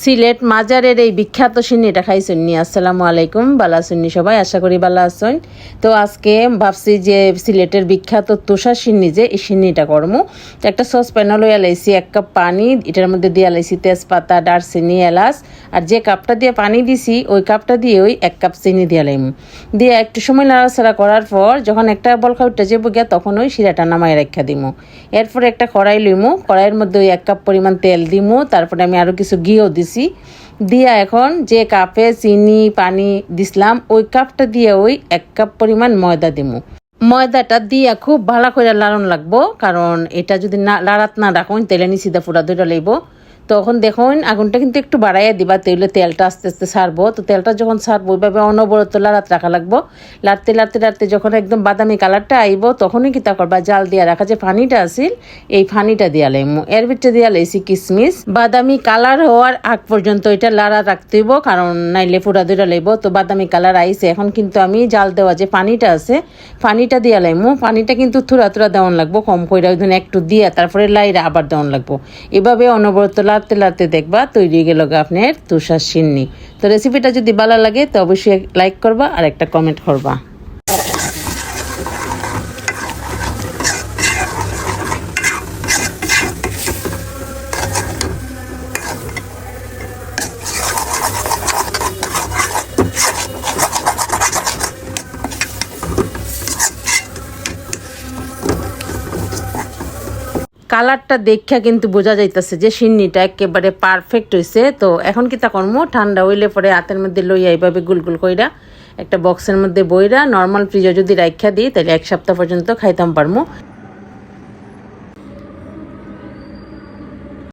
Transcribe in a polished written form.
সিলেট মাজারের এই বিখ্যাত সিন্নিটা খাইছেন নি? আসসালামু আলাইকুম, ভালো আছেন নি সবাই? আশা করি ভালো আছেন। তো আজকে ভাবছি যে সিলেটের বিখ্যাত তোষা সিন্নি, যে এই সিন্নিটা করমু। তো একটা সসপ্যানে লইয়া লাইছি 1 কাপ পানি, এটার মধ্যে দিয়া লাইছি তেজপাতা, দারচিনি, এলাচ, আর যে কাপটা দিয়ে পানি দিছি ওই কাপটা দিয়ে ওই 1 কাপ চিনি দিয়া লাইমু। দিয়ে একটু সময় নাড়াচাড়া করার পর যখন একটা বলকা উঠে যাবো গিয়া তখন ওই শিরাটা নামাই রাখা দিমু। এরপরে একটা কড়াই লইমু, কড়াইয়ের মধ্যে ওই 1 কাপ পরিমাণ তেল দিমু, তারপরে আমি আরও কিছু ঘিও দিছি। দিয়া এখন যে কাপে চিনি পানি দিছিলাম ওই কাপটা দিয়ে ওই 1 কাপ পরিমাণ ময়দা দিমু। ময়দাটা দিয়া খুব ভালো করে লাড়ন লাগবো, কারণ এটা যদি না লাড়াত না রাখুন তেলে নিচিদা পুরা ধরে লইব। তখন দেখুন আগুনটা কিন্তু একটু বাড়াইয়া দিবা, তাইলে তেলটা আস্তে আস্তে ছাড়বো। তো তেলটা যখন ছাড়বো ওইভাবে অনবরত লাড়াত রাখা লাগবো। লাড়তে লাড়তে লাড়তে যখন একদম বাদামি কালারটা আইব তখনই কি তা করবা, জাল দিয়া রাখা যে পানিটা আছিল এই পানিটা দিয়া লাইমু। এর ভিতরে দিয়া লাইছি কিশমিশ। বাদামি কালার হওয়ার আগ পর্যন্ত এটা লাড়া রাখতে হইব, কারণ নাইলে পুরা ধরে লাইব। তো বাদামি কালার আইছে, এখন কিন্তু আমি জাল দেওয়া যে পানিটা আছে পানিটা দিয়া লাইমু। পানিটা কিন্তু থুরা থুরা দেওয়ান লাগবো, কম কইরা একটু দিয়া তারপরে লাইরা আবার দেওয়ান লাগবো। এভাবে অনবরত লাড়তে লাড়তে দেখবা তৈরি গেল আপনার তোষা সিন্নি। তো রেসিপিটা যদি ভালো লাগে তো অবশ্যই লাইক করবা আর একটা কমেন্ট করবা। কালারটা দেখা কিন্তু বোঝা যাইতেছে যে সিন্নিটা একেবারে পারফেক্ট হয়েছে। তো এখন কি তা করবো, ঠান্ডা হইলে পরে হাতের মধ্যে লইয়া এইভাবে গুল গুল কইরা একটা বক্সের মধ্যে বইরা নর্মাল ফ্রিজে যদি রাখা দিই তাহলে 1 সপ্তাহ পর্যন্ত খাইতাম পারমু।